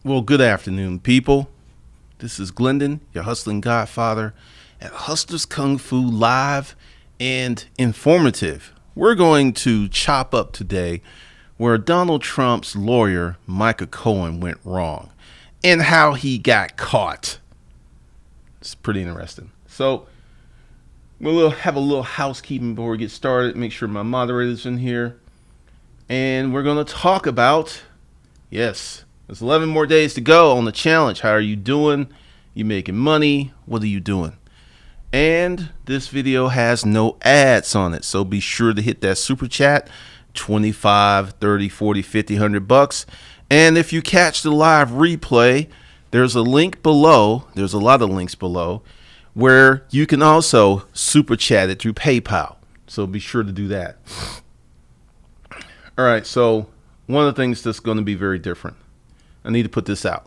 Well, good afternoon, people. This is Glendon, your hustling godfather, at Hustlers Kung Fu Live and Informative. We're going to chop up today where Donald Trump's lawyer, Michael Cohen, went wrong and how he got. It's pretty interesting. So we'll have a little housekeeping before we get started. Make sure my moderator's in here. And we're going to talk about, yes, there's 11 more days to go on the challenge. How are you doing? You making money? What are you doing? And this video has no ads on it, so be sure to hit that super chat, 25, 30, 40, 50, 100 bucks. And if you catch the live replay, there's a link below. There's a lot of links below where you can also super chat it through PayPal. So be sure to do that. All right, so one of the things that's going to be very different. I need to put this out.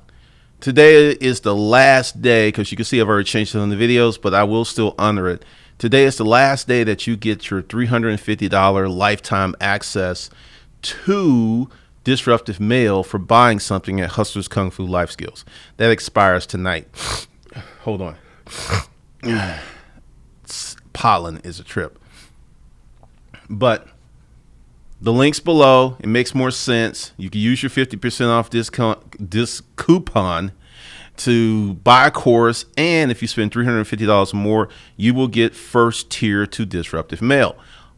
Today is the last day, because you can see I've already changed it on the videos, but I will still honor it. Today is the last day that you get your $350 lifetime access to Disruptive Mail for buying something at Hustlers Kung Fu Life Skills. That expires tonight. Hold on. Pollen is a trip. But the link's below. It makes more sense. You can use your 50% off this coupon to buy a course. And if you spend $350 more, you will get first tier to Disruptive Mail.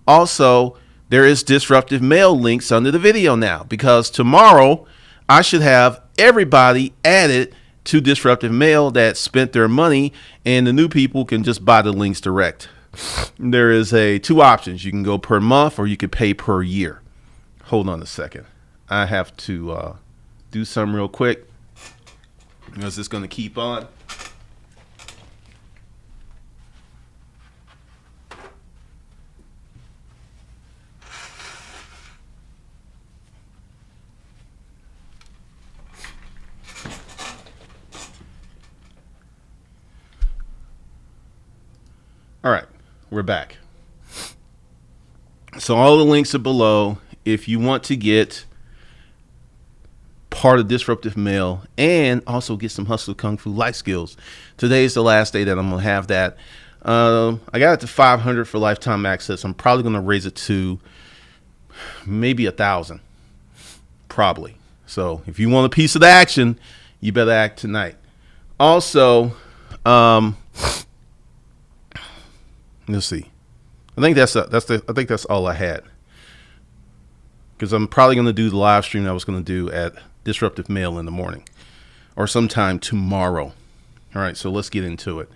Also, there is Disruptive Mail links under the video now, because tomorrow I should have everybody added to Disruptive Mail that spent their money, and the new people can just buy the links direct. There is two options. You can go per month or you can pay per year. Hold on a second. I have to do something real quick. Is this going to keep on? All right, we're back. So all the links are below. If you want to get part of Disruptive Mail and also get some Hustle Kung Fu life skills, today is the last day that I'm going to have that. I got it to 500 for lifetime access. I'm probably going to raise it to maybe 1,000, probably. So if you want a piece of the action, you better act tonight. Also, let's see. I think that's all I had, because I'm probably going to do the live stream I was going to do at Disruptive Mail in the morning or sometime tomorrow. All right, so let's get into it.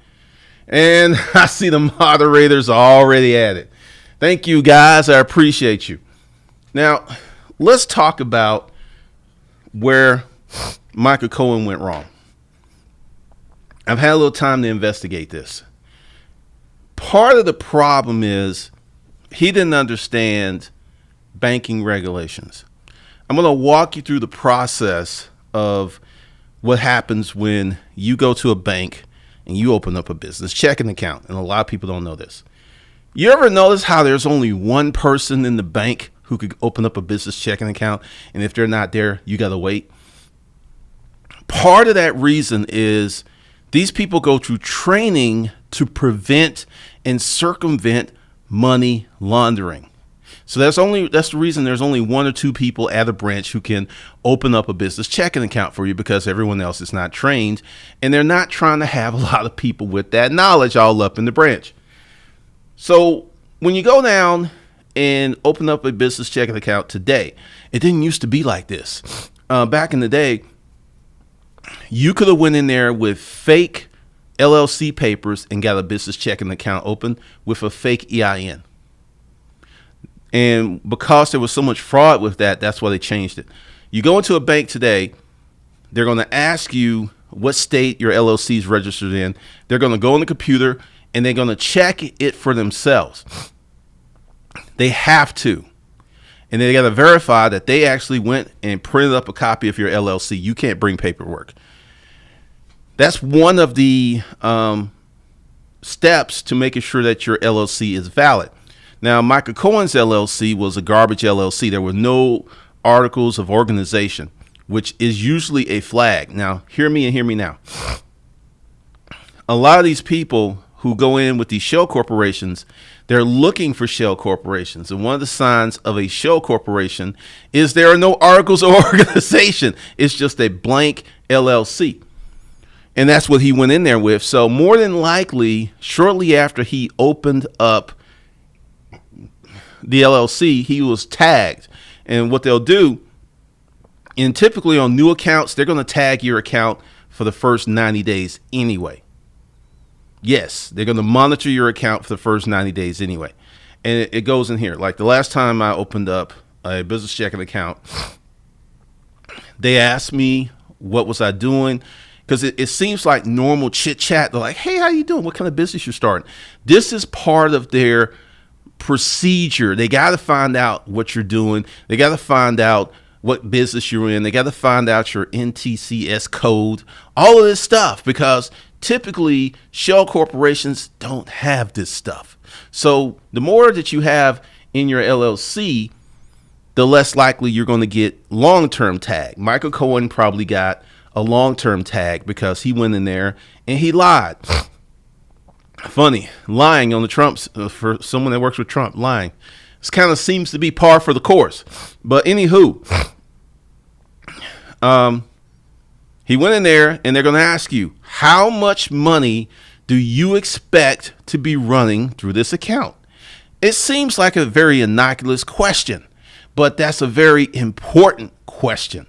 And I see the moderators already at it. Thank you, guys. I appreciate you. Now, let's talk about where Michael Cohen went wrong. I've had a little time to investigate this. Part of the problem is he didn't understand banking regulations. I'm going to walk you through the process of what happens when you go to a bank and you open up a business checking account. And a lot of people don't know this. You ever notice how there's only one person in the bank who could open up a business checking account? And if they're not there, you got to wait. Part of that reason is these people go through training to prevent and circumvent money laundering. So that's the reason there's only one or two people at a branch who can open up a business checking account for you, because everyone else is not trained, and they're not trying to have a lot of people with that knowledge all up in the branch. So when you go down and open up a business checking account today, it didn't used to be like this. Back in the day, you could have went in there with fake LLC papers and got a business checking account open with a fake EIN. And because there was so much fraud with that, that's why they changed it. You go into a bank today, they're going to ask you what state your LLC is registered in. They're going to go on the computer and they're going to check it for themselves. They have to. And they got to verify that they actually went and printed up a copy of your LLC. You can't bring paperwork. That's one of the steps to making sure that your LLC is valid. Now, Michael Cohen's LLC was a garbage LLC. There were no articles of organization. which is usually a flag. Now, hear me and hear me now. A lot of these people who go in with these shell corporations, they're looking for shell corporations. And one of the signs of a shell corporation is there are no articles of organization. It's just a blank LLC. And that's what he went in there with. So more than likely, shortly after he opened up the LLC, he was tagged. And what they'll do, and typically on new accounts, they're going to tag your account for the first 90 days anyway. Yes, they're going to monitor your account for the first 90 days anyway. And it goes in here. Like the last time I opened up a business checking account, they asked me what was I doing, because it seems like normal chit chat. They're like, hey, how you doing? What kind of business you're starting? This is part of their procedure. They got to find out what you're doing. They got to find out what business you're in. They got to find out your NTCS code, all of this stuff, because typically shell corporations don't have this stuff. So the more that you have in your LLC, the less likely you're going to get long-term tag. Michael Cohen probably got a long-term tag because he went in there and he lied. Funny, lying on the Trumps, for someone that works with Trump, lying. This kind of seems to be par for the course. But anywho, he went in there and they're going to ask you, how much money do you expect to be running through this account? It seems like a very innocuous question, but that's a very important question.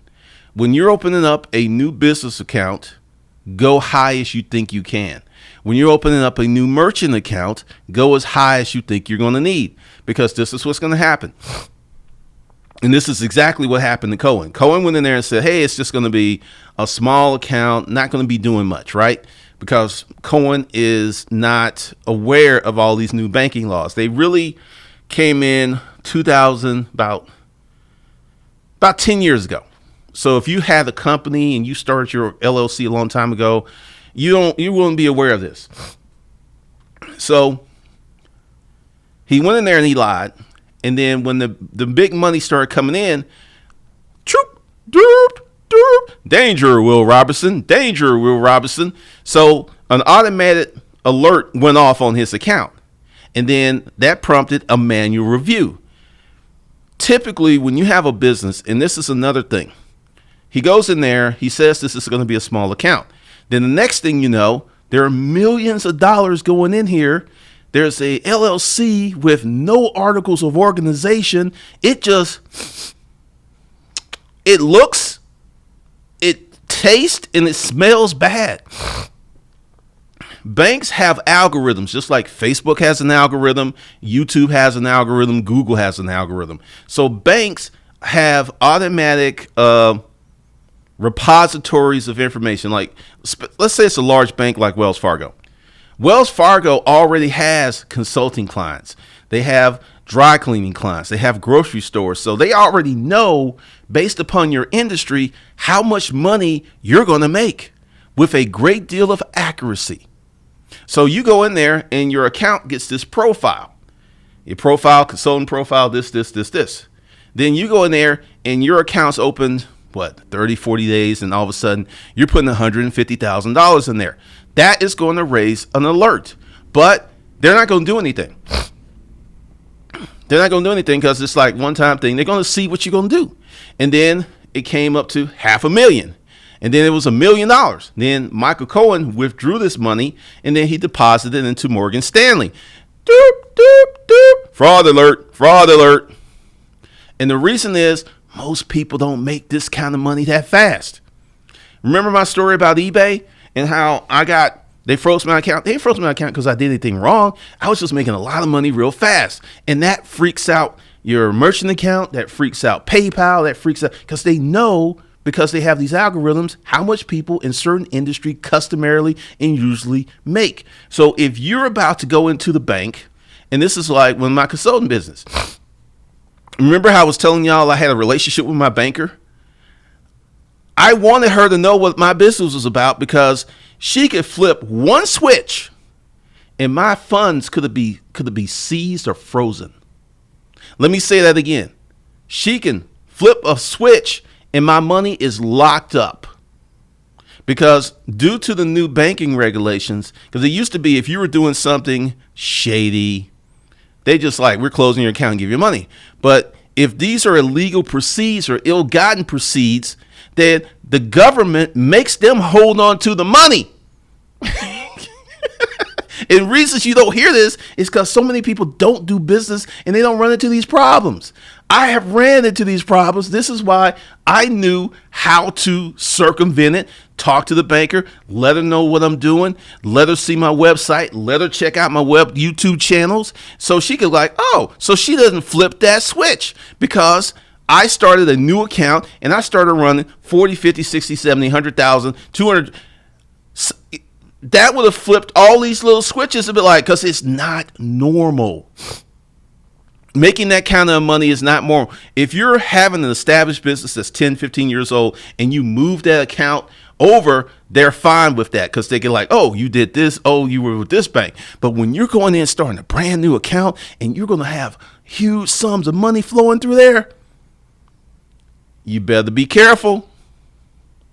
When you're opening up a new business account, go high as you think you can. When you're opening up a new merchant account, go as high as you think you're going to need, because this is what's going to happen. And this is exactly what happened to Cohen. Cohen went in there and said, hey, it's just going to be a small account, not going to be doing much, right? Because Cohen is not aware of all these new banking laws. They really came in 2000, about 10 years ago. So if you had a company and you started your LLC a long time ago, you wouldn't be aware of this. So he went in there and he lied. And then when the big money started coming in, troop, doop, doop, danger, Will Robinson, danger, Will Robinson. So an automated alert went off on his account. And then that prompted a manual review. Typically, when you have a business, and this is another thing, he goes in there, he says this is going to be a small account. Then the next thing you know, there are millions of dollars going in here. There's a LLC with no articles of organization. It looks, it tastes, and it smells bad. Banks have algorithms, just like Facebook has an algorithm, YouTube has an algorithm, Google has an algorithm. So banks have automatic repositories of information. Like, let's say it's a large bank like Wells Fargo. Wells Fargo already has consulting clients. They have dry cleaning clients. They have grocery stores. So they already know, based upon your industry, how much money you're going to make with a great deal of accuracy. So you go in there and your account gets this profile. Your profile, consultant profile, this. Then you go in there and your account's opened, 30, 40 days, and all of a sudden you're putting $150,000 in there. That is going to raise an alert, but they're not going to do anything. They're not going to do anything because it's like one-time thing. They're going to see what you're going to do. And then it came up to $500,000. And then it was $1 million. Then Michael Cohen withdrew this money, and then he deposited it into Morgan Stanley. Doop, doop, doop. Fraud alert, fraud alert. And the reason is most people don't make this kind of money that fast. Remember my story about eBay and how they froze my account? They froze my account because I did anything wrong. I was just making a lot of money real fast. And that freaks out your merchant account. That freaks out PayPal. That freaks out because they know, because they have these algorithms, how much people in certain industry customarily and usually make. So if you're about to go into the bank, and this is like when my consulting business, remember how I was telling y'all I had a relationship with my banker? I wanted her to know what my business was about because she could flip one switch and my funds could be seized or frozen. Let me say that again. She can flip a switch and my money is locked up. Because due to the new banking regulations, because it used to be if you were doing something shady, they just like, we're closing your account and give you money. But if these are illegal proceeds or ill-gotten proceeds, then the government makes them hold on to the money. And reasons you don't hear this is because so many people don't do business and they don't run into these problems. I have ran into these problems. This is why I knew how to circumvent it. Talk to the banker, let her know what I'm doing, let her see my website, let her check out my YouTube channels so she could so she doesn't flip that switch, because I started a new account and I started running 40, 50, 60, 70, 100,000, 200. That would have flipped all these little switches a bit, because it's not normal. Making that kind of money is not normal. If you're having an established business that's 10, 15 years old and you move that account over, they're fine with that because they get like, oh, you did this. Oh, you were with this bank. But when you're going in and starting a brand new account and you're going to have huge sums of money flowing through there, you better be careful.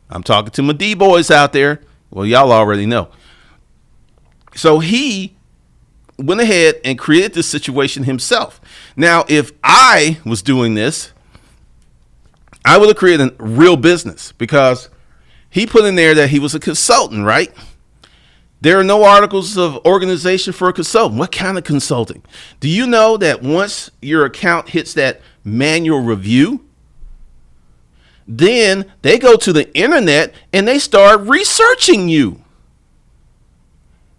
I'm talking to my D-boys out there. Well, y'all already know. So he went ahead and created this situation himself. Now, if I was doing this, I would have created a real business, because he put in there that he was a consultant, right? There are no articles of organization for a consultant. What kind of consulting? Do you know that once your account hits that manual review, then they go to the internet and they start researching you?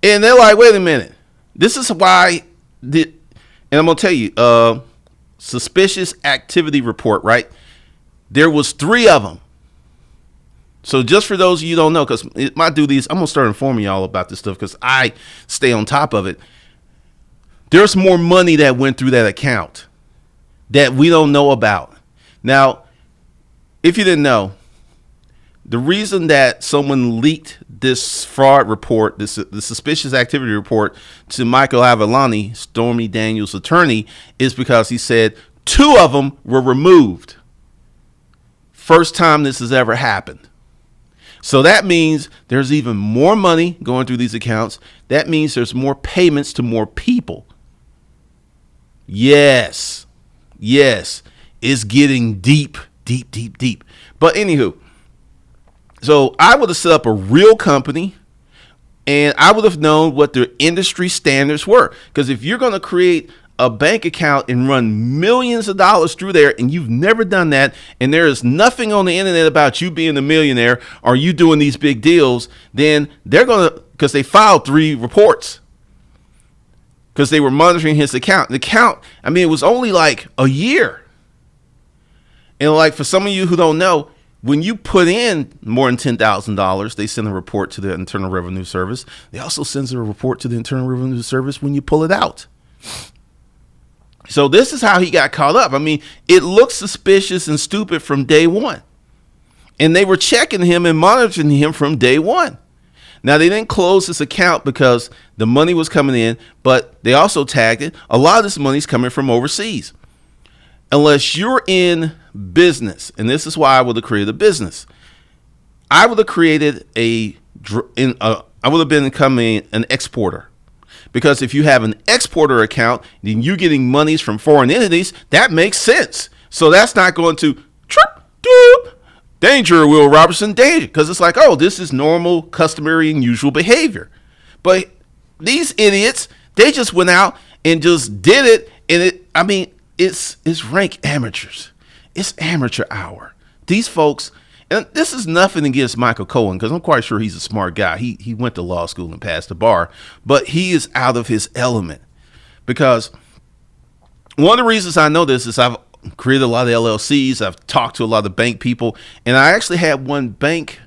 And they're like, wait a minute. This is why, and I'm going to tell you, suspicious activity report, right? There was 3 of them. So just for those of you who don't know, because I do these, I'm going to start informing y'all about this stuff because I stay on top of it. There's more money that went through that account that we don't know about. Now, if you didn't know, the reason that someone leaked this fraud report, the suspicious activity report, to Michael Avalani, Stormy Daniels' attorney, is because he said 2 of them were removed. First time this has ever happened. So that means there's even more money going through these accounts. That means there's more payments to more people. Yes. It's getting deep. But anywho, so I would have set up a real company and I would have known what their industry standards were. Because if you're going to create a bank account and run millions of dollars through there and you've never done that, and there is nothing on the internet about you being a millionaire or you doing these big deals, then they're going to, because they filed 3 reports because they were monitoring his account. The account, it was only like a year. And like for some of you who don't know, when you put in more than $10,000, they send a report to the Internal Revenue Service. They also send a report to the Internal Revenue Service when you pull it out. So this is how he got caught up. It looked suspicious and stupid from day one. And they were checking him and monitoring him from day one. Now, they didn't close this account because the money was coming in, but they also tagged it. A lot of this money is coming from overseas. Unless you're in business, and this is why I would have created a business. I would have created I would have been becoming an exporter. Because if you have an exporter account, then you're getting monies from foreign entities. That makes sense. So that's not going to danger, Will Robertson, danger. Because it's like, oh, this is normal, customary, and usual behavior. But these idiots, they just went out and just did it. And it's rank amateurs. It's amateur hour. These folks, and this is nothing against Michael Cohen, because I'm quite sure he's a smart guy. He went to law school and passed the bar, but he is out of his element. Because one of the reasons I know this is I've created a lot of LLCs. I've talked to a lot of bank people, and I actually had one bank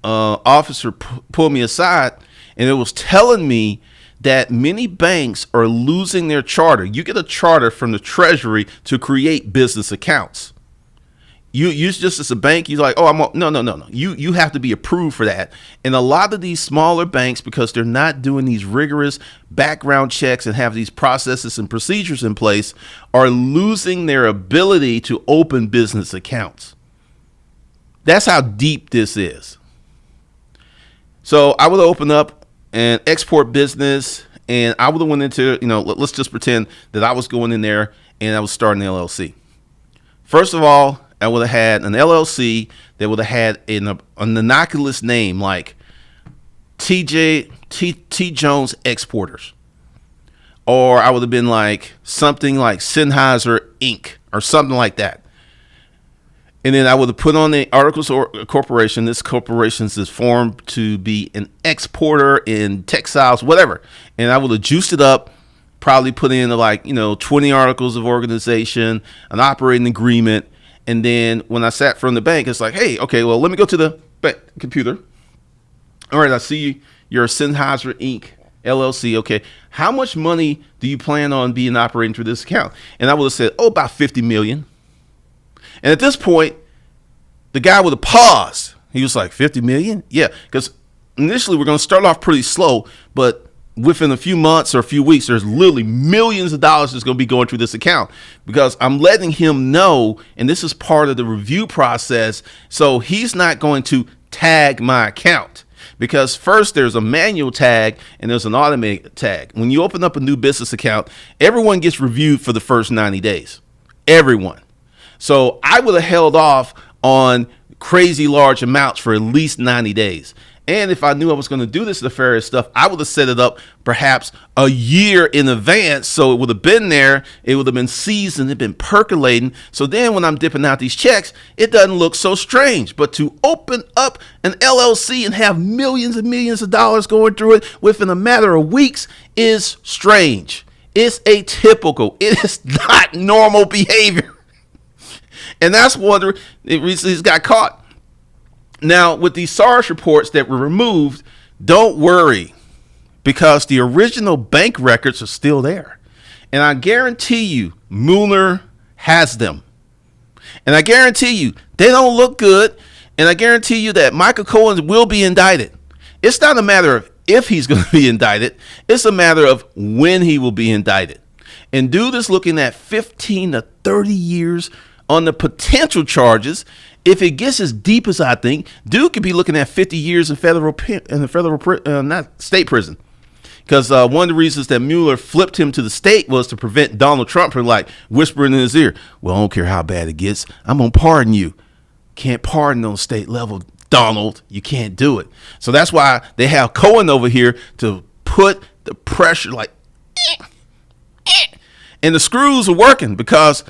officer pull me aside, and it was telling me that many banks are losing their charter. You get a charter from the Treasury to create business accounts. You just as a bank, you're like, no. You have to be approved for that. And a lot of these smaller banks, because they're not doing these rigorous background checks and have these processes and procedures in place, are losing their ability to open business accounts. That's how deep this is. So I would open up an export business, and I would have went into, let's just pretend that I was going in there and I was starting an LLC. First of all, I would have had an LLC that would have had an innocuous name like T Jones Exporters. Or I would have been like something like Sennheiser Inc. or something like that. And then I would have put on the articles of corporation. This corporation is formed to be an exporter in textiles, whatever. And I would have juiced it up, probably put in 20 articles of organization, an operating agreement. And then when I sat from the bank, it's like, hey, okay, well, let me go to the computer. All right, I see you're a Sennheiser Inc. LLC. Okay, how much money do you plan on being operating through this account? And I would have said, about 50 million. And at this point, the guy would have paused. He was like, 50 million? Yeah, because initially we're going to start off pretty slow, but within a few months or a few weeks, there's literally millions of dollars that's going to be going through this account, because I'm letting him know, and this is part of the review process, so he's not going to tag my account. Because first there's a manual tag and there's an automated tag. When you open up a new business account, everyone gets reviewed for the first 90 days. Everyone. So I would have held off on crazy large amounts for at least 90 days. And if I knew I was going to do this nefarious stuff, I would have set it up perhaps a year in advance. So it would have been there. It would have been seasoned. It'd been percolating. So then when I'm dipping out these checks, it doesn't look so strange. But to open up an LLC and have millions and millions of dollars going through it within a matter of weeks is strange. It's atypical. It is not normal behavior. And that's one of the reasons he's got caught. Now, with these SARS reports that were removed, don't worry, because the original bank records are still there. And I guarantee you, Mueller has them. And I guarantee you, they don't look good. And I guarantee you that Michael Cohen will be indicted. It's not a matter of if he's going to be indicted. It's a matter of when he will be indicted. And dude is looking at 15 to 30 years on the potential charges. If it gets as deep as I think, dude could be looking at 50 years in not state prison. Because one of the reasons that Mueller flipped him to the state was to prevent Donald Trump from whispering in his ear, well, I don't care how bad it gets, I'm going to pardon you. Can't pardon on state level, Donald. You can't do it. So that's why they have Cohen over here to put the pressure and the screws are working, because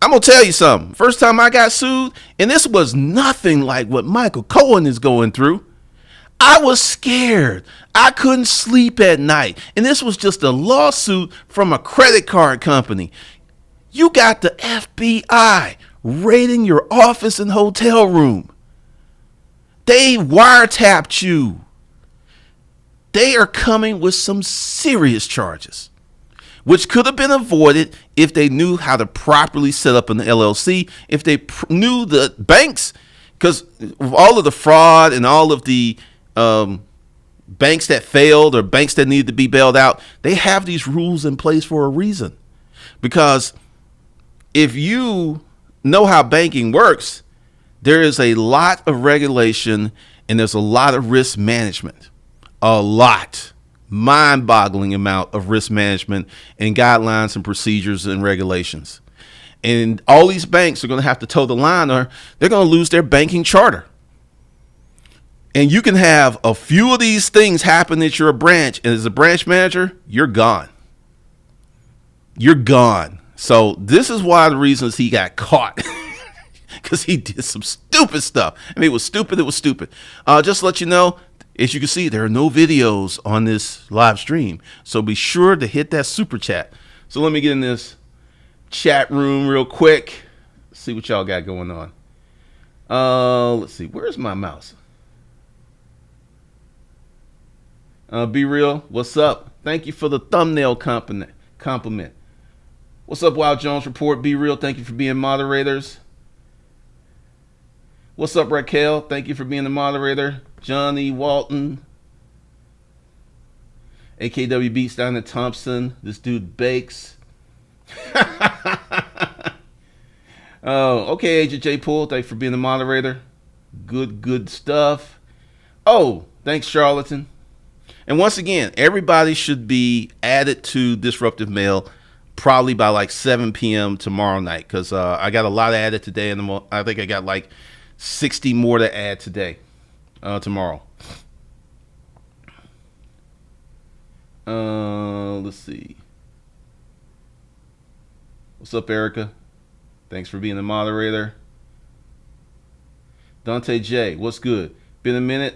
I'm going to tell you something. First time I got sued, and this was nothing like what Michael Cohen is going through, I was scared. I couldn't sleep at night. And this was just a lawsuit from a credit card company. You got the FBI raiding your office and hotel room. They wiretapped you. They are coming with some serious charges, which could have been avoided if they knew how to properly set up an LLC, if they knew the banks, because of all of the fraud and all of the banks that failed or banks that needed to be bailed out, they have these rules in place for a reason. Because if you know how banking works, there is a lot of regulation and there's a lot of risk management. A lot. Mind-boggling amount of risk management and guidelines and procedures and regulations. And all these banks are going to have to toe the line, or they're going to lose their banking charter. And you can have a few of these things happen at your branch, and as a branch manager, you're gone. You're gone. So this is one of the reasons he got caught, because he did some stupid stuff. I mean, it was stupid. It was stupid. Just to let you know, as you can see, there are no videos on this live stream, so be sure to hit that super chat. So let me get in this chat room real quick. See what y'all got going on. Let's see. Where's my mouse? Be Real, what's up? Thank you for the thumbnail compliment. What's up, Wild Jones Report? Be Real, thank you for being moderators. What's up, Raquel? Thank you for being the moderator. Johnny Walton, AKW Beats down at Thompson. This dude bakes. Oh, okay, Agent J Poole, thank you for being the moderator. Good stuff. Oh, thanks, Charlatan. And once again, everybody should be added to Disruptive Mail probably by like 7 p.m. tomorrow night, because I got a lot added today, and I think I got like 60 more to add today, tomorrow. Let's see. What's up, Erica? Thanks for being the moderator. Dante J, what's good? Been a minute.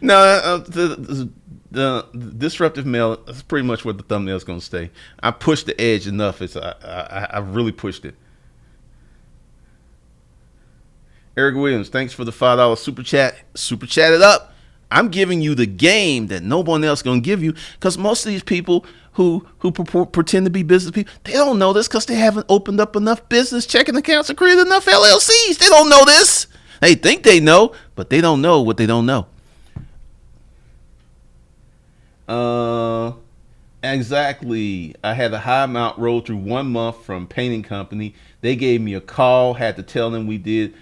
No, the Disruptive Mail, that's pretty much where the thumbnail is going to stay. I pushed the edge enough. I really pushed it. Eric Williams, thanks for the $5 super chat. Super chat it up. I'm giving you the game that no one else going to give you, because most of these people who pretend to be business people, they don't know this because they haven't opened up enough business checking accounts and created enough LLCs. They don't know this. They think they know, but they don't know what they don't know. Exactly. I had a high amount roll through 1 month from painting company. They gave me a call, had to tell them we did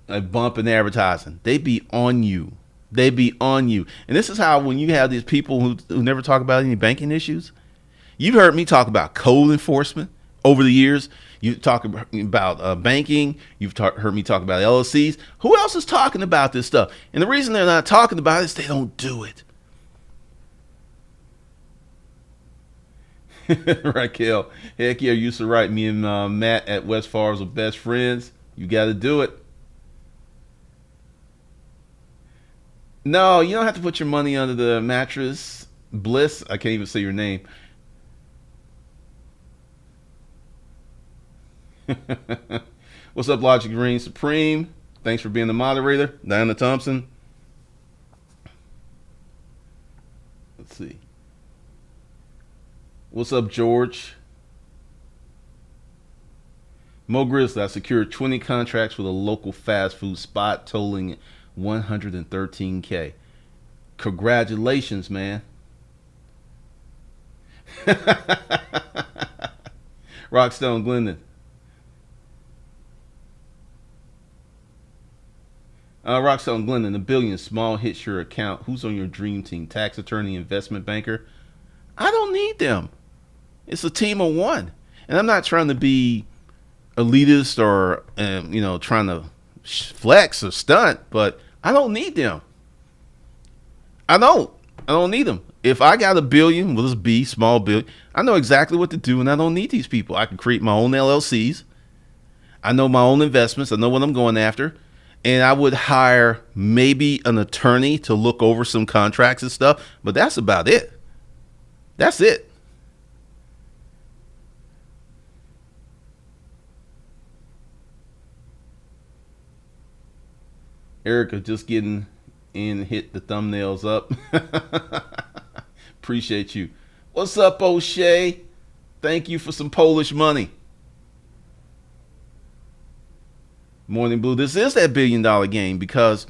a bump in advertising. They be on you. They be on you. And this is how, when you have these people who never talk about any banking issues, you've heard me talk about code enforcement over the years. You talk about banking. You've heard me talk about LLCs. Who else is talking about this stuff? And the reason they're not talking about it is they don't do it. Raquel, heck yeah, used to write me and Matt at West Farms were best friends. You got to do it. No, you don't have to put your money under the mattress. Bliss, I can't even say your name. What's up, Logic Green Supreme? Thanks for being the moderator. Diana Thompson. Let's see. What's up, George? Mo Grizzly, I secured 20 contracts with a local fast food spot totaling $113K. Congratulations, man. Rockstone Glendon. Rockstone Glendon, $1 billion small hits your account. Who's on your dream team? Tax attorney, investment banker? I don't need them. It's a team of one. And I'm not trying to be elitist or, trying to flex or stunt, but I don't need them. I don't need them. If I got $1 billion, well, it's B, small billion, I know exactly what to do, and I don't need these people. I can create my own LLCs. I know my own investments. I know what I'm going after. And I would hire maybe an attorney to look over some contracts and stuff, but that's about it. That's it. Erica just getting in, hit the thumbnails up. Appreciate you. What's up, O'Shea? Thank you for some Polish money. Morning Blue, this is that $1 billion game, because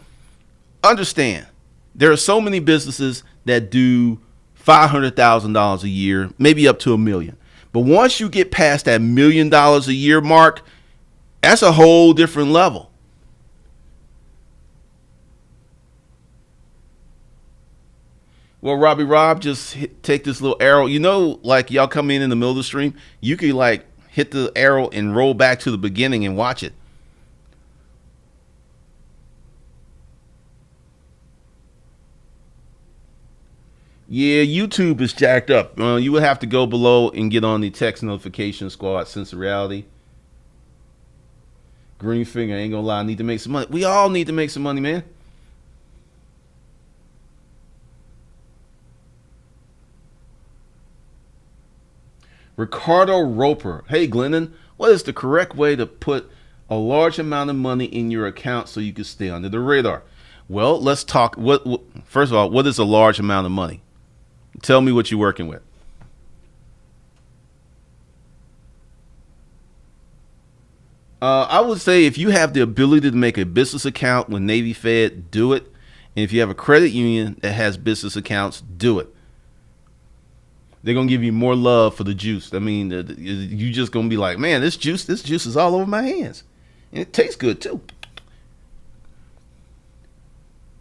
understand, there are so many businesses that do $500,000 a year, maybe up to $1 million. But once you get past that $1 million a year mark, that's a whole different level. Well, Robbie Rob, just take this little arrow. Like y'all come in the middle of the stream, you can like hit the arrow and roll back to the beginning and watch it. Yeah, YouTube is jacked up. You would have to go below and get on the text notification squad. Sense of reality. Green finger, ain't gonna lie, I need to make some money. We all need to make some money, man. Ricardo Roper. Hey, Glennon, what is the correct way to put a large amount of money in your account so you can stay under the radar? Well, let's talk. First of all, what is a large amount of money? Tell me what you're working with. I would say if you have the ability to make a business account with Navy Fed, do it. And if you have a credit union that has business accounts, do it. They're gonna give you more love for the juice. I mean, you just gonna be like, man, this juice is all over my hands, and it tastes good too.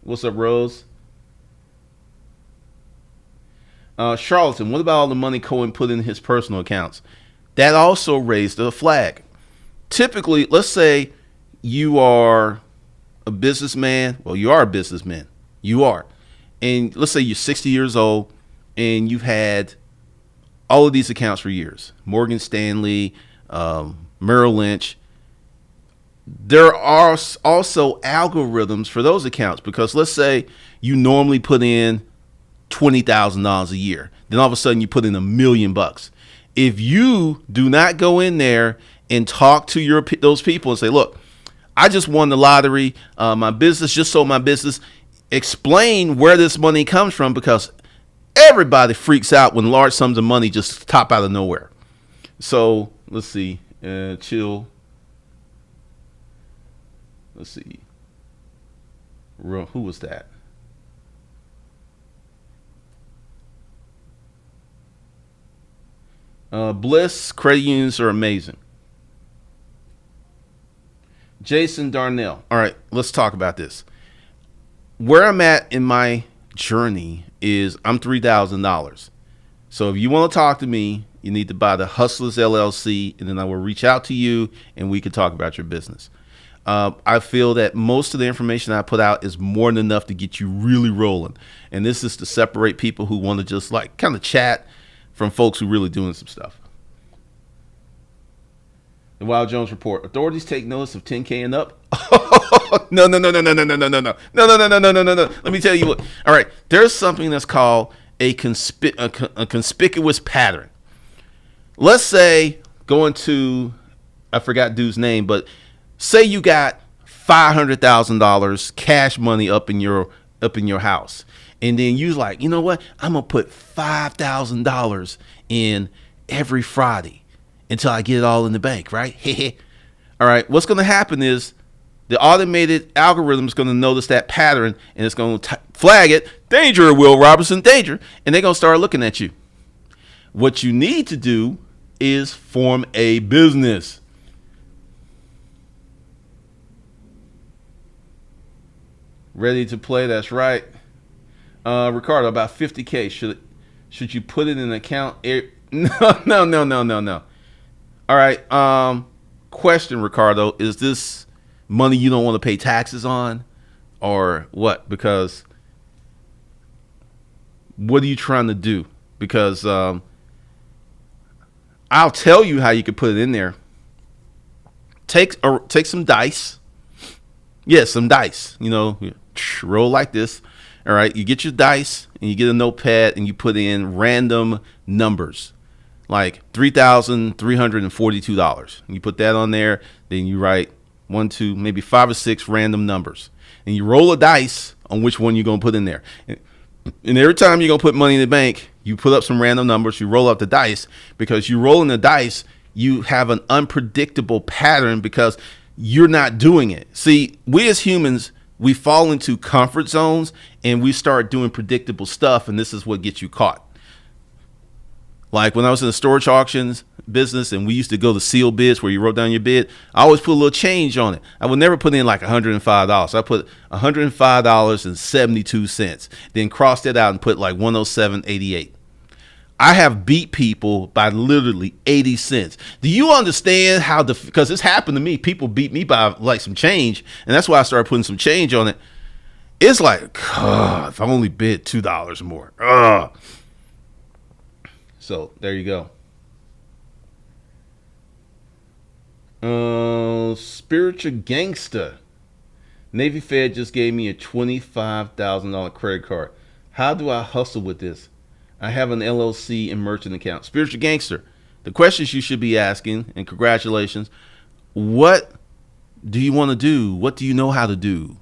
What's up, Rose? Charlatan, what about all the money Cohen put in his personal accounts? That also raised a flag. Typically, let's say you are a businessman. Well, you are a businessman. You are. And let's say you're 60 years old and you've had all of these accounts for years. Morgan Stanley, Merrill Lynch. There are also algorithms for those accounts, because let's say you normally put in $20,000 a year. Then all of a sudden you put in $1 million. If you do not go in there and talk to those people and say, look, I just won the lottery. My business just sold my business. Explain where this money comes from, because everybody freaks out when large sums of money just top out of nowhere. So let's see. Chill. Let's see. Who was that? Bliss, credit unions are amazing. Jason Darnell. All right, let's talk about this. Where I'm at in my journey is I'm $3,000. So if you want to talk to me, you need to buy the Hustlers LLC, and then I will reach out to you and we can talk about your business. I feel that most of the information I put out is more than enough to get you really rolling. And this is to separate people who want to just like kind of chat from folks who really doing some stuff. The Wild Jones report. Authorities take notice of 10K and up. No. Let me tell you what. All right. There's something that's called a conspicuous pattern. Let's say going to, I forgot dude's name, but say you got $500,000 cash money up in your house. And then you like, you know what? I'm going to put $5,000 in every Friday until I get it all in the bank, right? All right. What's going to happen is the automated algorithm is going to notice that pattern, and it's going to flag it. Danger, Will Robinson, danger. And they're going to start looking at you. What you need to do is form a business. Ready to play? That's right. Ricardo, about 50K. Should you put it in an account? No. All right. Question, Ricardo, is this money you don't want to pay taxes on, or what? Because what are you trying to do? Because I'll tell you how you could put it in there. Take some dice. Yes, some dice. You know, roll like this. All right, you get your dice and you get a notepad and you put in random numbers, like $3,342. You put that on there. Then you write 1, 2, maybe 5 or 6 random numbers, and you roll a dice on which one you're gonna put in there. And every time you're gonna put money in the bank, you put up some random numbers. You roll up the dice, because you rolling the dice, you have an unpredictable pattern because you're not doing it. See, we as humans, we fall into comfort zones and we start doing predictable stuff, and this is what gets you caught. Like when I was in the storage auctions business and we used to go to seal bids where you wrote down your bid, I always put a little change on it. I would never put in like $105. I put $105.72, then crossed it out and put like 107.88. I have beat people by literally 80 cents. Do you understand how because it's happened to me. People beat me by like some change, and that's why I started putting some change on it. It's like, if I only bid $2 more. So there you go. Spiritual Gangster. Navy Fed just gave me a $25,000 credit card. How do I hustle with this? I have an LLC and merchant account. Spiritual Gangster, the questions you should be asking, and congratulations, what do you want to do? What do you know how to do?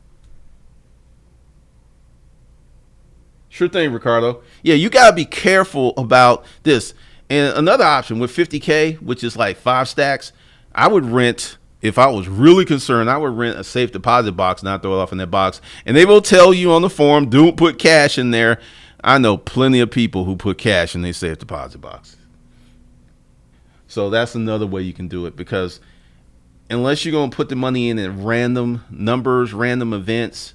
Sure thing, Ricardo. Yeah, you got to be careful about this. And another option with 50K, which is like 5 stacks, I would rent, if I was really concerned, I would rent a safe deposit box, not throw it off in that box. And they will tell you on the form, don't put cash in there. I know plenty of people who put cash in their safe deposit box. So that's another way you can do it, because unless you're going to put the money in at random numbers, random events,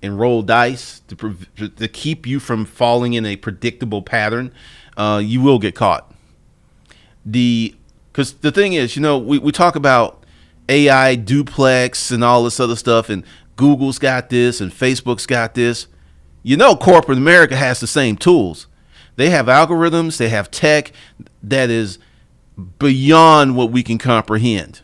and roll dice to keep you from falling in a predictable pattern, you will get caught. Because the thing is, we talk about AI duplex and all this other stuff, and Google's got this and Facebook's got this. Corporate America has the same tools. They have algorithms, they have tech that is beyond what we can comprehend.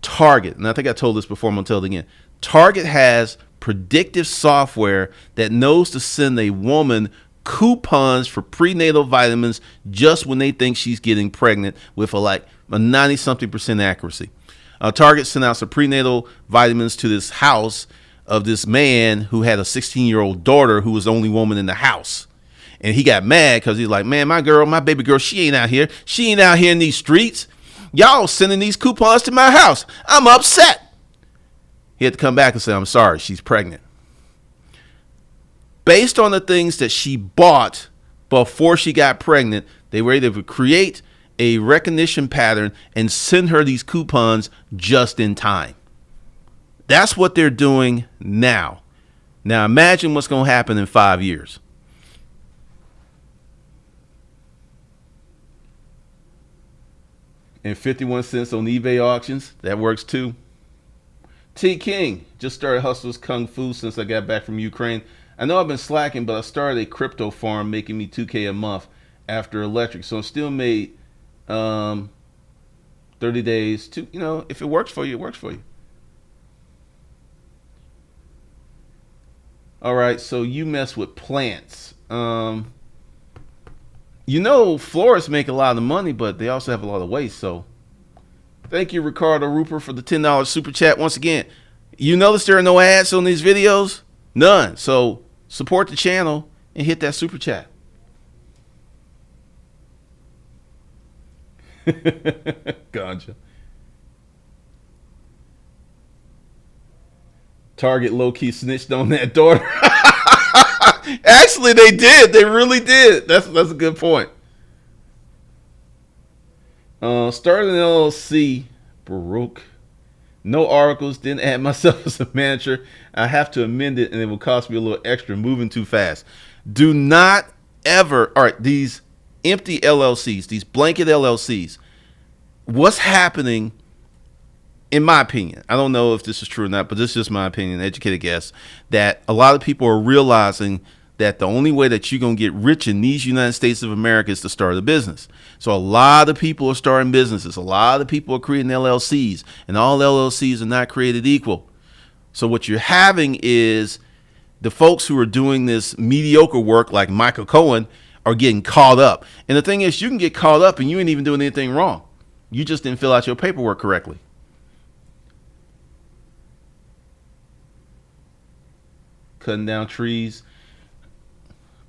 Target, and I think I told this before, I'm going to tell it again. Target has predictive software that knows to send a woman coupons for prenatal vitamins just when they think she's getting pregnant with a 90-something% accuracy. Target sent out some prenatal vitamins to this house of this man who had a 16-year-old daughter who was the only woman in the house. And he got mad because he's like, man, my baby girl, she ain't out here. She ain't out here in these streets. Y'all sending these coupons to my house. I'm upset. He had to come back and say, I'm sorry, she's pregnant. Based on the things that she bought before she got pregnant, they were able to create a recognition pattern and send her these coupons just in time. That's what they're doing now. Now imagine what's going to happen in 5 years. And 51 cents on eBay auctions, that works too. T King, just started Hustlers Kung Fu since I got back from Ukraine. I know I've been slacking, but I started a crypto farm making me $2K a month after electric. So I still made 30 days to, if it works for you, it works for you. All right, so you mess with plants. Florists make a lot of money, but they also have a lot of waste. So thank you, Ricardo Rupert, for the $10 super chat. Once again, you notice there are no ads on these videos? None. So support the channel and hit that super chat. Gotcha. Target low-key snitched on that daughter. Actually, they did. They really did. That's a good point. Started an LLC, Baruch. No articles. Didn't add myself as a manager. I have to amend it, and it will cost me a little extra. Moving too fast. Do not ever. All right, these empty LLCs, these blanket LLCs. What's happening? In my opinion, I don't know if this is true or not, but this is just my opinion, educated guess, that a lot of people are realizing that the only way that you're going to get rich in these United States of America is to start a business. So a lot of people are starting businesses. A lot of people are creating LLCs, and all LLCs are not created equal. So what you're having is the folks who are doing this mediocre work, like Michael Cohen, are getting caught up. And the thing is, you can get caught up and you ain't even doing anything wrong. You just didn't fill out your paperwork correctly. Cutting down trees.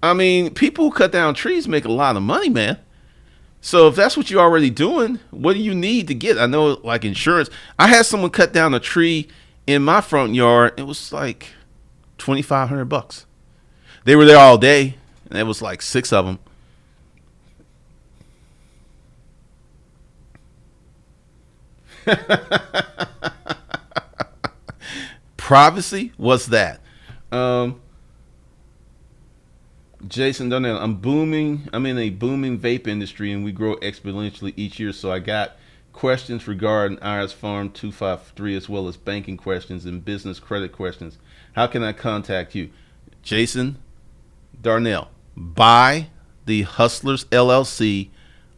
I mean, people who cut down trees make a lot of money, man. So if that's what you're already doing, what do you need to get? I know, like insurance. I had someone cut down a tree in my front yard. It was like $2,500. They were there all day, and it was like 6 of them. Privacy? What's that? Jason Donnell, I'm in a booming vape industry, and we grow exponentially each year. So I got questions regarding IRS Farm 253, as well as banking questions and business credit questions. How can I contact you? Jason Darnell, buy the Hustlers LLC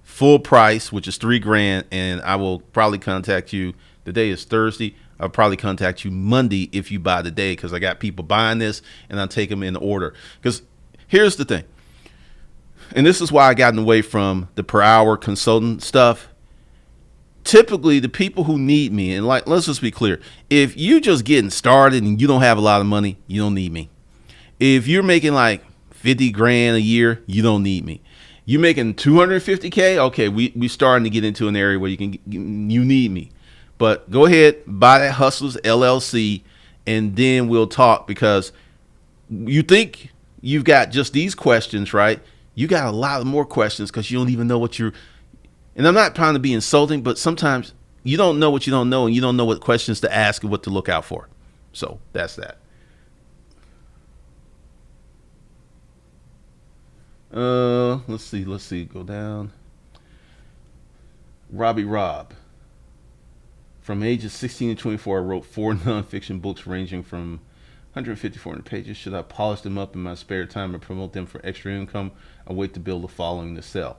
full price, which is $3,000, and I will probably contact you. Today is Thursday. I'll probably contact you Monday if you buy today, because I got people buying this and I'll take them in order. Because here's the thing, and this is why I gotten away from the per hour consultant stuff. Typically, the people who need me, and like, let's just be clear, if you just getting started and you don't have a lot of money, you don't need me. If you're making like $50,000 a year, you don't need me. You making $250K? Okay, we starting to get into an area where you need me. But go ahead, buy that Hustlers LLC, and then we'll talk, because you think you've got just these questions, right? You got a lot more questions because you don't even know what you're. And I'm not trying to be insulting, but sometimes you don't know what you don't know, and you don't know what questions to ask and what to look out for. So that's that. Let's see. Go down. Robbie Robb. From ages 16 to 24, I wrote 4 nonfiction books ranging from 150 to 400 pages. Should I polish them up in my spare time and promote them for extra income, or wait to build a following to sell?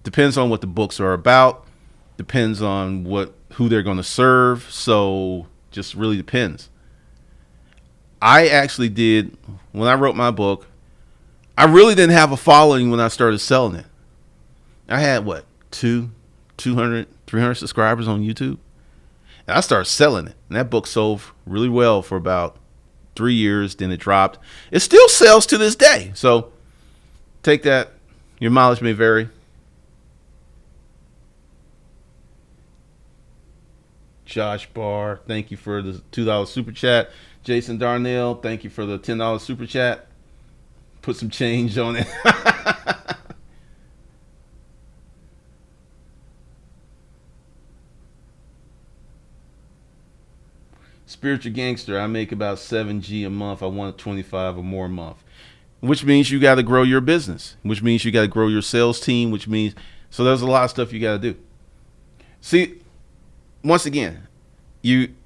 Depends on what the books are about. Depends on who they're going to serve. So just really depends. I actually did, when I wrote my book, I really didn't have a following when I started selling it. I had 200, 300 subscribers on YouTube. And I started selling it. And that book sold really well for about 3 years. Then it dropped. It still sells to this day. So take that. Your mileage may vary. Josh Barr, thank you for the $2 super chat. Jason Darnell, thank you for the $10 super chat. Put some change on it. Spiritual Gangster, I make about $7G a month. I want 25 or more a month. Which means you got to grow your business. Which means you got to grow your sales team. Which means, so there's a lot of stuff you got to do. See, once again,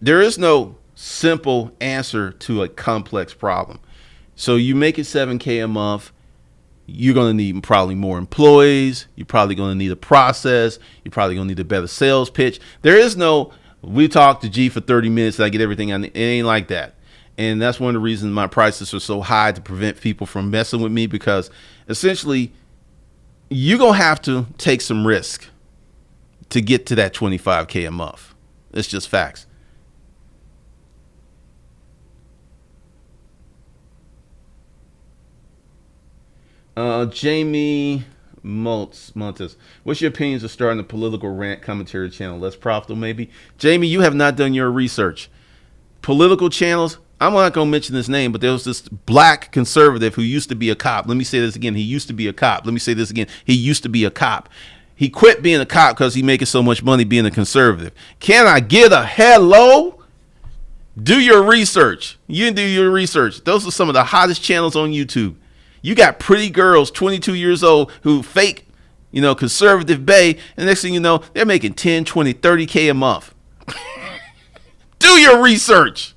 there is no simple answer to a complex problem. So you make it 7K a month. You're going to need probably more employees. You're probably going to need a process. You're probably going to need a better sales pitch. There is no, we talk to G for 30 minutes and I get everything I need. It ain't like that. And that's one of the reasons my prices are so high, to prevent people from messing with me, because essentially you're going to have to take some risk to get to that 25K a month. It's just facts. Jamie Montes, what's your opinions of starting a political rant commentary channel? Less profitable, maybe? Jamie, you have not done your research. Political channels, I'm not going to mention his name, but there was this black conservative who used to be a cop. Let me say this again. He used to be a cop. Let me say this again. He used to be a cop. He quit being a cop because he making so much money being a conservative. Can I get a hello? Do your research. You do your research. Those are some of the hottest channels on YouTube. You got pretty girls, 22 years old, who fake, conservative bae. And the next thing you know, they're making 10, 20, 30K a month. Do your research.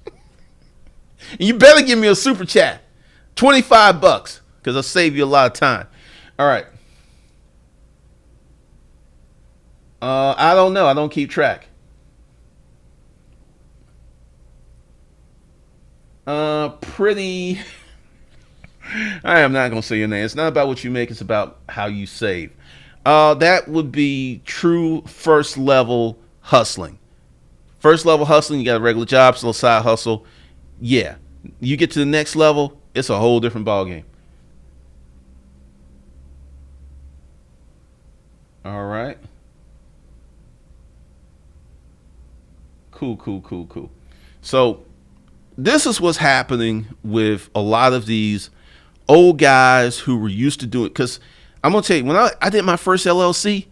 And you better give me a super chat. $25, because I'll save you a lot of time. All right. I don't know. I don't keep track. Pretty. I am not going to say your name. It's not about what you make. It's about how you save. That would be true first level hustling. First level hustling, you got a regular job, still a side hustle. Yeah. You get to the next level, it's a whole different ballgame. All right. Cool. So this is what's happening with a lot of these old guys who were used to do it. Because I'm going to tell you, when I did my first LLC,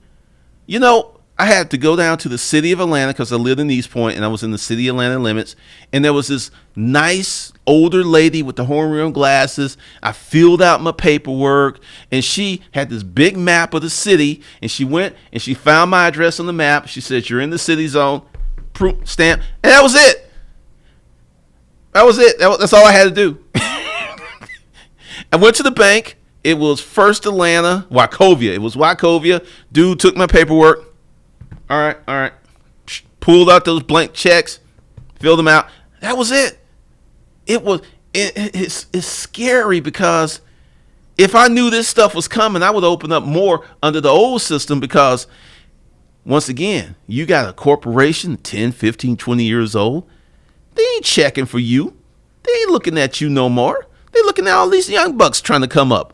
I had to go down to the city of Atlanta because I lived in East Point and I was in the city of Atlanta limits. And there was this nice older lady with the horn-rimmed glasses. I filled out my paperwork and she had this big map of the city. And she went and she found my address on the map. She said, you're in the city zone. Proof, stamp. And that was it. That's all I had to do. I went to the bank. It was First Atlanta, Wachovia. It was Wachovia. Dude took my paperwork. All right. Pulled out those blank checks, filled them out. That was it. It's scary because if I knew this stuff was coming, I would open up more under the old system because, once again, you got a corporation, 10, 15, 20 years old. They ain't checking for you. They ain't looking at you no more. They looking at all these young bucks trying to come up.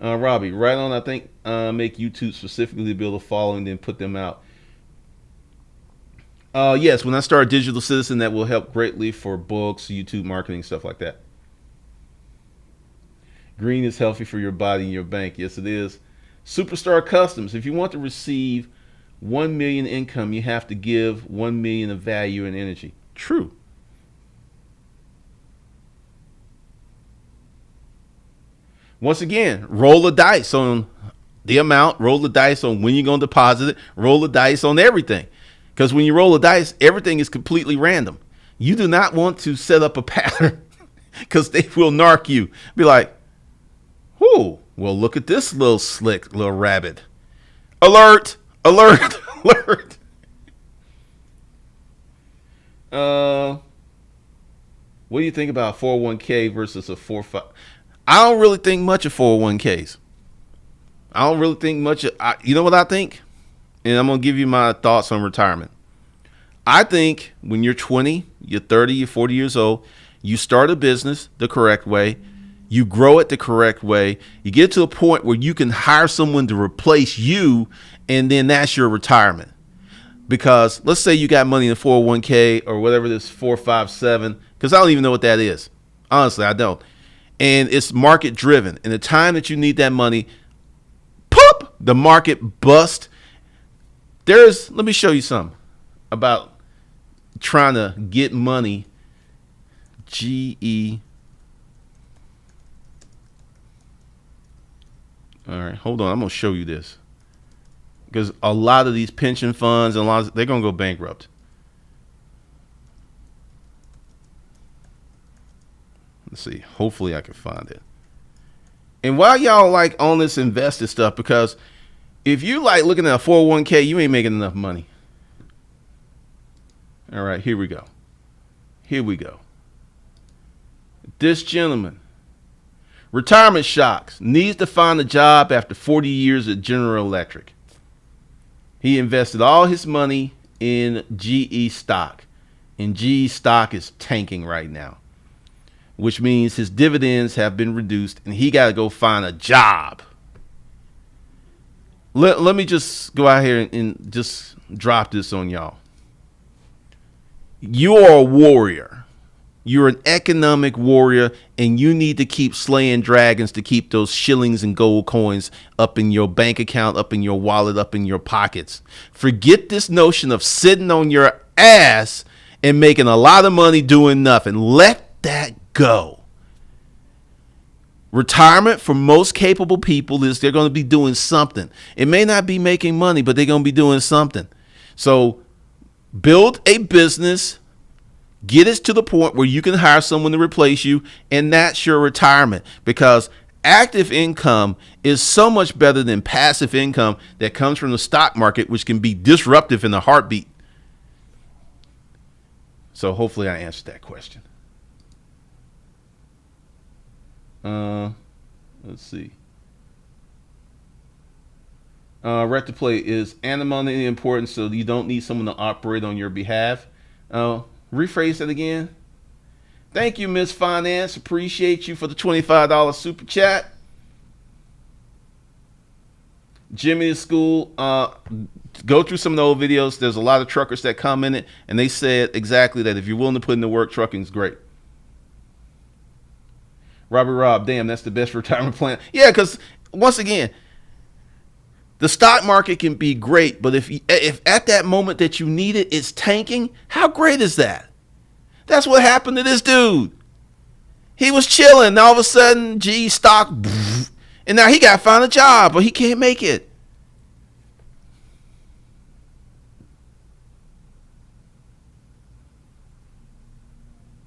Robbie, right on. I think make YouTube specifically to build a following, then put them out. Yes, when I start Digital Citizen, that will help greatly for books, YouTube marketing, stuff like that. Green is healthy for your body and your bank. Yes, it is. Superstar Customs. If you want to receive 1 million income, you have to give 1 million of value and energy. True. Once again, roll the dice on the amount, roll the dice on when you're going to deposit it, roll the dice on everything. Because when you roll the dice, everything is completely random. You do not want to set up a pattern because they will narc you. Be like, whoo, well, look at this little slick little rabbit. Alert, alert, alert. What do you think about 401k versus a 4-5? I don't really think much of 401ks. I don't really think much of, you know what I think? And I'm going to give you my thoughts on retirement. I think when you're 20, you're 30, you're 40 years old, you start a business the correct way, you grow it the correct way, you get to a point where you can hire someone to replace you, and then that's your retirement. Because let's say you got money in the 401k or whatever this 457, because I don't even know what that is. Honestly, I don't. And it's market driven. And the time that you need that money, pop, the market bust. Let me show you something about trying to get money. GE. All right, hold on. I'm going to show you this. Because a lot of these pension funds, they're going to go bankrupt. Let's see. Hopefully I can find it. And while y'all like on this invested stuff, because if you like looking at a 401k, you ain't making enough money. All right, here we go. Here we go. This gentleman, retirement shocks, needs to find a job after 40 years at General Electric. He invested all his money in GE stock, and GE stock is tanking right now, which means his dividends have been reduced and he got to go find a job. Let me just go out here and just drop this on y'all. You are a warrior. You're an economic warrior, and you need to keep slaying dragons to keep those shillings and gold coins up in your bank account, up in your wallet, up in your pockets. Forget this notion of sitting on your ass and making a lot of money doing nothing. Let that go. Retirement for most capable people is they're going to be doing something. It may not be making money, but they're going to be doing something. So build a business, get it to the point where you can hire someone to replace you, and that's your retirement. Because active income is so much better than passive income that comes from the stock market, which can be disruptive in a heartbeat. So hopefully I answered that question. Let's see. Right to play, is anonymity important so you don't need someone to operate on your behalf? Rephrase that again. Thank you, Miss Finance. Appreciate you for the $25 super chat. Jimmy to School. Go through some of the old videos. There's a lot of truckers that commented, and they said exactly that. If you're willing to put in the work, trucking is great. Rob, damn, that's the best retirement plan. Yeah, because once again, the stock market can be great, but if at that moment that you need it, it's tanking, how great is that? That's what happened to this dude. He was chilling, and all of a sudden, stock, and now he got to find a job, but he can't make it.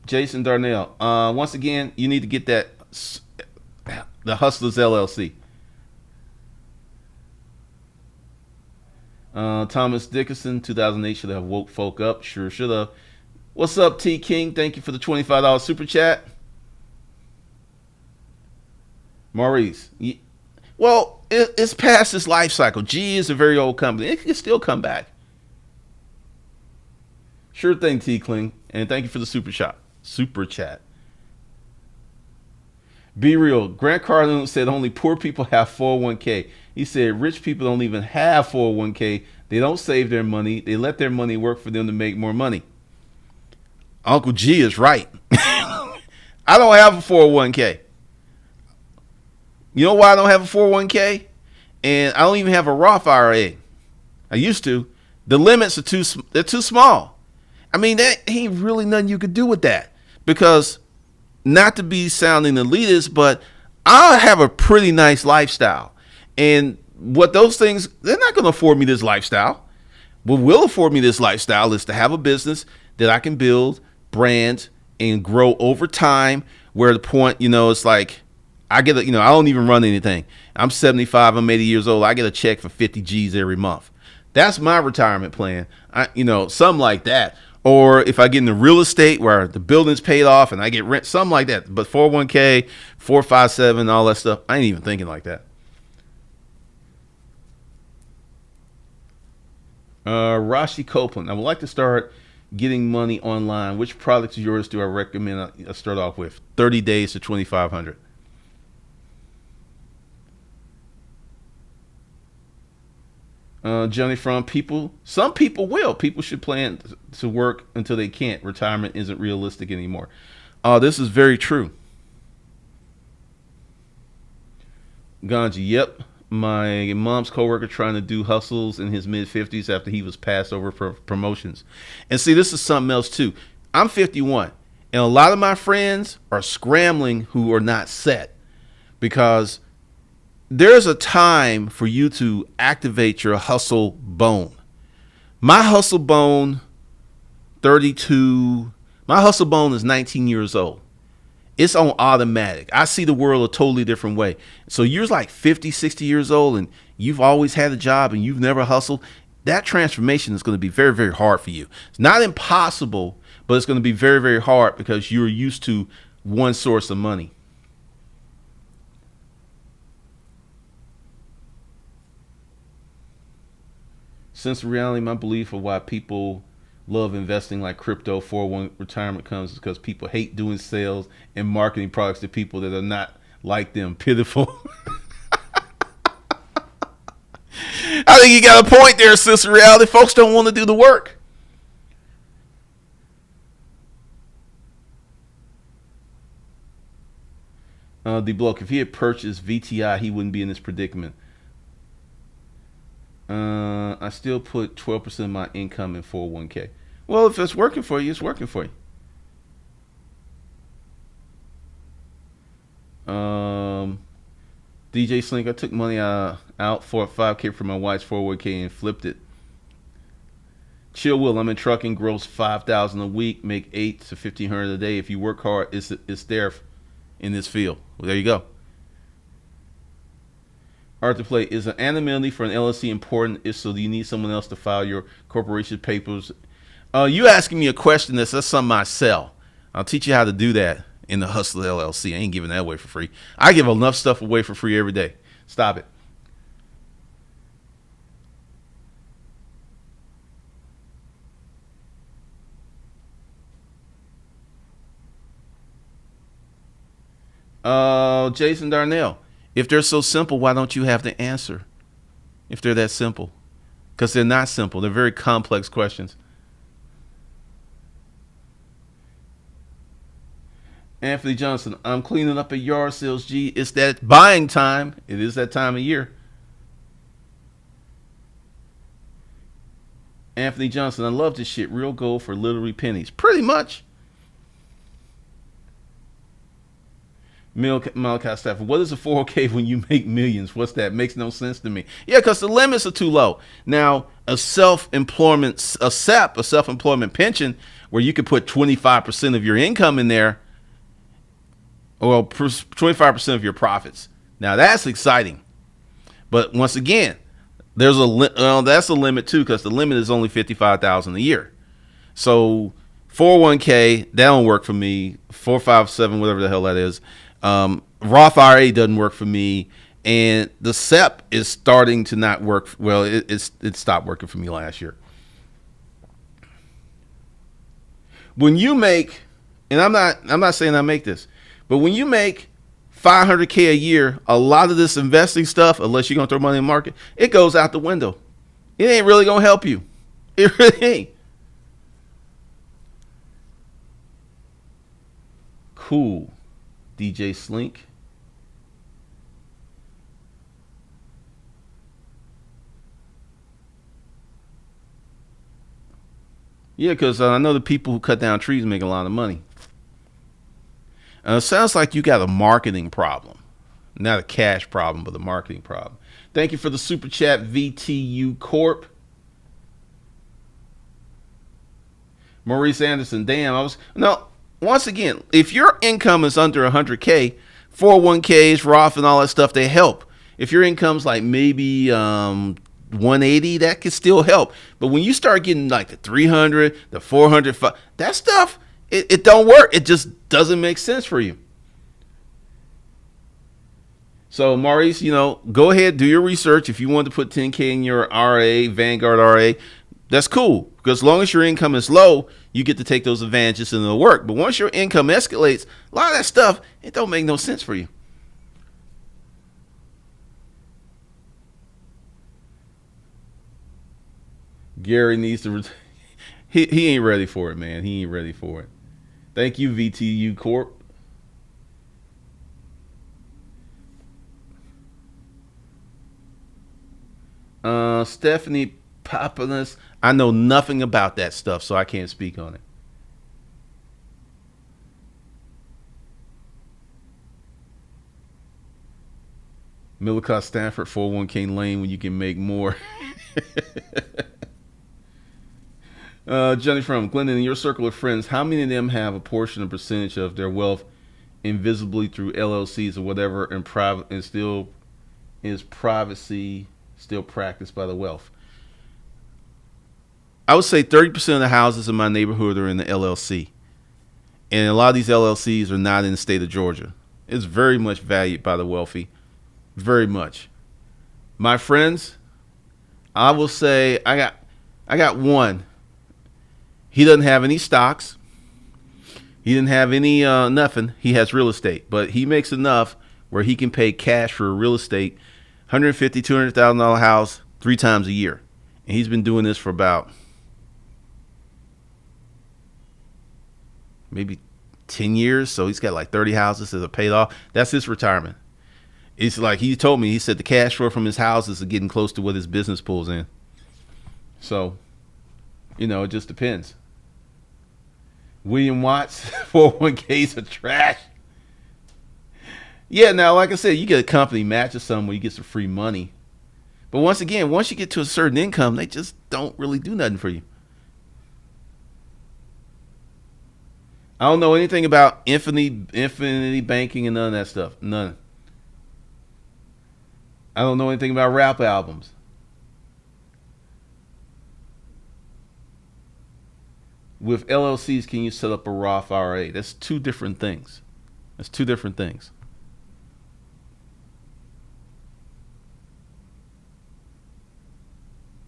Jason Darnell, once again, you need to get that, the Hustlers LLC. Thomas Dickerson, 2008 should have woke folk up. Sure should have. What's up, T King? Thank you for the $25 super chat. Maurice, well, it's past its life cycle. GE is a very old company. It can still come back. Sure thing, T Kling, and thank you for the super chat. Be real. Grant Cardone said only poor people have 401k. He said rich people don't even have 401k. They don't save their money. They let their money work for them to make more money. Uncle G is right. I don't have a 401k. You know why I don't have a 401k? And I don't even have a Roth IRA. I used to. The limits are they're too small. I mean, that ain't really nothing you could do with that. Because, not to be sounding elitist, but I have a pretty nice lifestyle. And what those things, they're not going to afford me this lifestyle. What will afford me this lifestyle is to have a business that I can build, brand, and grow over time, where the point, it's like, I get, I don't even run anything. I'm 75, I'm 80 years old. I get a check for 50 G's every month. That's my retirement plan. Something like that. Or if I get into real estate where the building's paid off and I get rent, something like that. But 401k, 457, all that stuff, I ain't even thinking like that. Rashi Copeland, I would like to start getting money online. Which products of yours do I recommend I start off with? 30 days to 2,500. Johnny from some people will. People should plan to work until they can't. Retirement isn't realistic anymore. This is very true. Ganji, yep. My mom's coworker trying to do hustles in his mid-50s after he was passed over for promotions. And see, this is something else too. I'm 51, and a lot of my friends are scrambling who are not set, because there's a time for you to activate your hustle bone. My hustle bone, 32, my hustle bone is 19 years old. It's on automatic. I see the world a totally different way. So you're like 50, 60 years old and you've always had a job and you've never hustled. That transformation is going to be very, very hard for you. It's not impossible, but it's going to be very, very hard because you're used to one source of money. Since reality, my belief of why people love investing like crypto 401 retirement comes is because people hate doing sales and marketing products to people that are not like them. Pitiful. I think you got a point there, Sister Reality. Folks don't want to do the work. The bloke, if he had purchased VTI, he wouldn't be in this predicament. I still put 12% of my income in 401k. Well, if it's working for you, it's working for you. DJ Slink, I took money out for a 5k from my wife's 401k and flipped it. Chill Will, I'm in trucking, gross 5,000 a week, make 8 to 1,500 a day. If you work hard, it's there in this field. Well, there you go. Art to play, is an anonymity for an LLC important? If so, do you need someone else to file your corporation papers? You asking me a question that's something I sell. I'll teach you how to do that in the Hustler LLC. I ain't giving that away for free. I give enough stuff away for free every day. Stop it. Jason Darnell, if they're so simple, why don't you have the answer? If they're that simple. Because they're not simple. They're very complex questions. Anthony Johnson, I'm cleaning up a yard sales, G. It's that buying time. It is that time of year. Anthony Johnson, I love this shit. Real gold for literally pennies. Pretty much. Malachi Stafford, what is a 401k when you make millions? What's that? Makes no sense to me. Yeah, because the limits are too low. Now, a self-employment pension, where you could put 25% of your income in there, or 25% of your profits. Now, that's exciting. But once again, there's that's a limit too, because the limit is only $55,000 a year. So 401k, that don't work for me. 457, whatever the hell that is. Roth IRA doesn't work for me, and the SEP is starting to not work. Well, it stopped working for me last year. When you make, and I'm not saying I make this, but when you make $500K a year, a lot of this investing stuff, unless you're going to throw money in the market, it goes out the window. It ain't really going to help you. It really ain't. Cool. DJ Slink. Yeah, because I know the people who cut down trees make a lot of money. It sounds like you got a marketing problem. Not a cash problem, but a marketing problem. Thank you for the super chat, VTU Corp. Maurice Anderson, damn, once again, if your income is under 100K, 401ks, Roth, and all that stuff, they help. If your income's like maybe 180, that can still help. But when you start getting like the 300, the 400, that stuff, it don't work. It just doesn't make sense for you. So Maurice, go ahead, do your research. If you want to put 10K in your RA, Vanguard RA, that's cool. Because as long as your income is low, you get to take those advantages and it'll work. But once your income escalates, a lot of that stuff, it don't make no sense for you. Gary needs to, he ain't ready for it, man. He ain't ready for it. Thank you, VTU Corp. Stephanie Papanas, I know nothing about that stuff, so I can't speak on it. Millicott Stanford, 401k lane when you can make more. Johnny from Glendon, in your circle of friends, how many of them have a portion or percentage of their wealth invisibly through LLCs or whatever, and private, and still is privacy still practiced by the wealth? I would say 30% of the houses in my neighborhood are in the LLC. And a lot of these LLCs are not in the state of Georgia. It's very much valued by the wealthy. Very much. My friends, I will say I got one. He doesn't have any stocks. He didn't have any nothing. He has real estate, but he makes enough where he can pay cash for real estate, $150,000, $200,000 house 3 times a year. And he's been doing this for about maybe 10 years. So he's got like 30 houses that are paid off. That's his retirement. It's like he told me, he said the cash flow from his houses are getting close to what his business pulls in. So, it just depends. William Watts, 401ks are trash. Yeah, now, like I said, you get a company match or something where you get some free money. But once again, once you get to a certain income, they just don't really do nothing for you. I don't know anything about infinity banking and none of that stuff. None. I don't know anything about rap albums. With LLCs, can you set up a Roth IRA? That's 2 different things. That's 2 different things.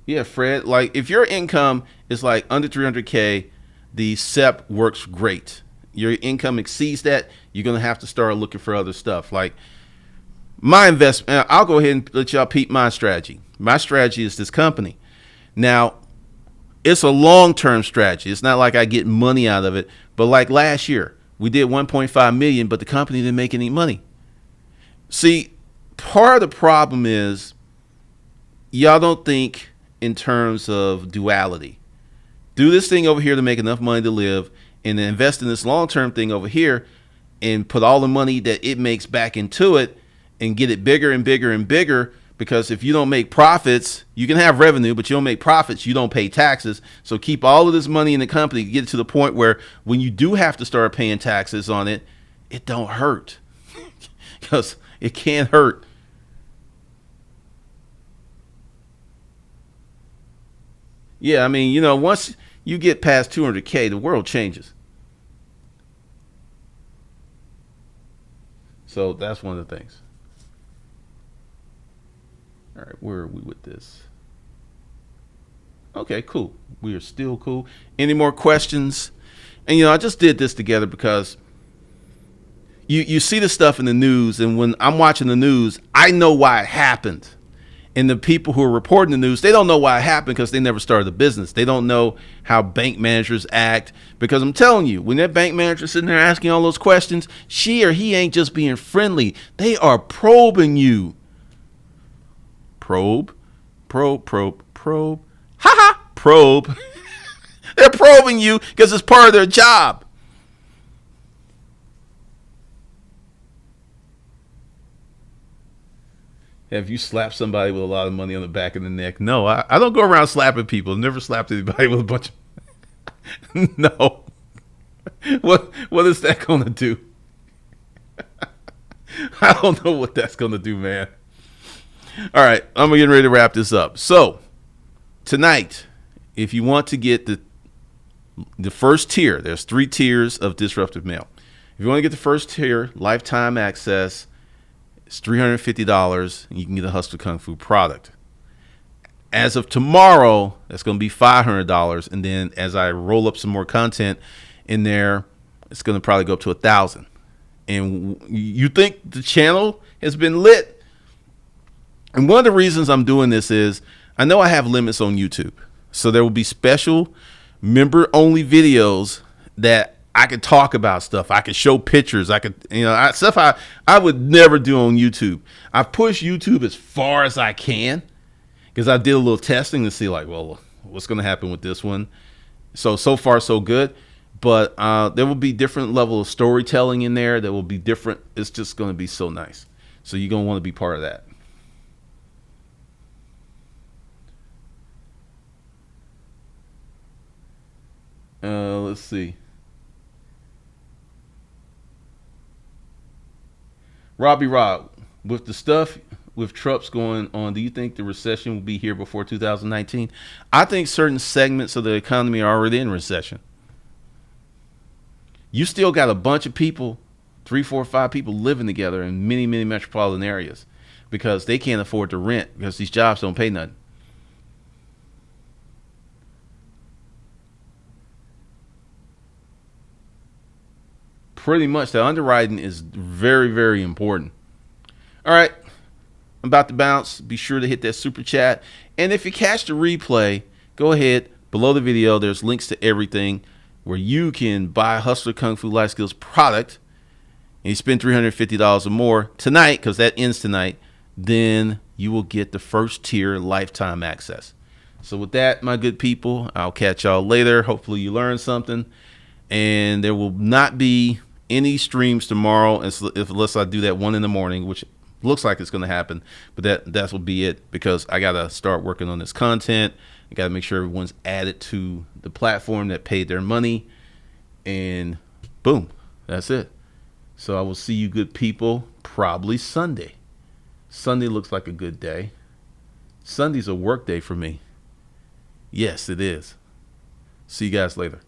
Yeah, Fred, like if your income is like under 300K, the SEP works great. Your income exceeds that, you're going to have to start looking for other stuff. Like my investment, I'll go ahead and let y'all peep my strategy. My strategy is this company. Now, it's a long-term strategy. It's not like I get money out of it. But like last year, we did 1.5 million, but the company didn't make any money. See, part of the problem is y'all don't think in terms of duality. Do this thing over here to make enough money to live, and then invest in this long-term thing over here and put all the money that it makes back into it and get it bigger and bigger and bigger. Because if you don't make profits, you can have revenue, but you don't make profits, you don't pay taxes. So keep all of this money in the company, get it to the point where when you do have to start paying taxes on it, it don't hurt. Because it can't hurt. Yeah, I mean, once you get past 200K, the world changes. So that's one of the things. All right, where are we with this? Okay, cool. We are still cool. Any more questions? And I just did this together because you see the stuff in the news, and when I'm watching the news, I know why it happened. And the people who are reporting the news, they don't know why it happened because they never started a business. They don't know how bank managers act. Because I'm telling you, when that bank manager's sitting there asking all those questions, she or he ain't just being friendly. They are probing you. Probe. Ha ha. Probe. They're probing you because it's part of their job. Have you slapped somebody with a lot of money on the back of the neck? No, I don't go around slapping people. I've never slapped anybody with a bunch of... No. What is that going to do? I don't know what that's going to do, man. All right, I'm getting ready to wrap this up. So, tonight, if you want to get the first tier, there's 3 tiers of Disruptive Mail. If you want to get the first tier, lifetime access, it's $350, and you can get a Hustler Kung Fu product. As of tomorrow, that's going to be $500, and then as I roll up some more content in there, it's going to probably go up to $1,000. And you think the channel has been lit? And one of the reasons I'm doing this is I know I have limits on YouTube, so there will be special member-only videos that I could talk about stuff. I could show pictures. I could, stuff I would never do on YouTube. I push YouTube as far as I can because I did a little testing to see, like, well, what's going to happen with this one. So far, so good. But there will be different level of storytelling in there that will be different. It's just going to be so nice. So you're going to want to be part of that. Let's see. Robbie Rob, with the stuff with Trumps going on, do you think the recession will be here before 2019? I think certain segments of the economy are already in recession. You still got a bunch of people, 3, 4, 5 people living together in many, many metropolitan areas because they can't afford to rent because these jobs don't pay nothing. Pretty much the underwriting is very, very important. All right, I'm about to bounce. Be sure to hit that super chat. And if you catch the replay, go ahead. Below the video, there's links to everything where you can buy Hustler Kung Fu Life Skills product and you spend $350 or more tonight, because that ends tonight, then you will get the first tier lifetime access. So with that, my good people, I'll catch y'all later. Hopefully you learned something. And there will not be any streams tomorrow unless I do that one in the morning, which looks like it's going to happen. But that will be it, because I got to start working on this content. I got to make sure everyone's added to the platform that paid their money. And boom, that's it. So I will see you good people probably Sunday. Sunday looks like a good day. Sunday's a work day for me. Yes, it is. See you guys later.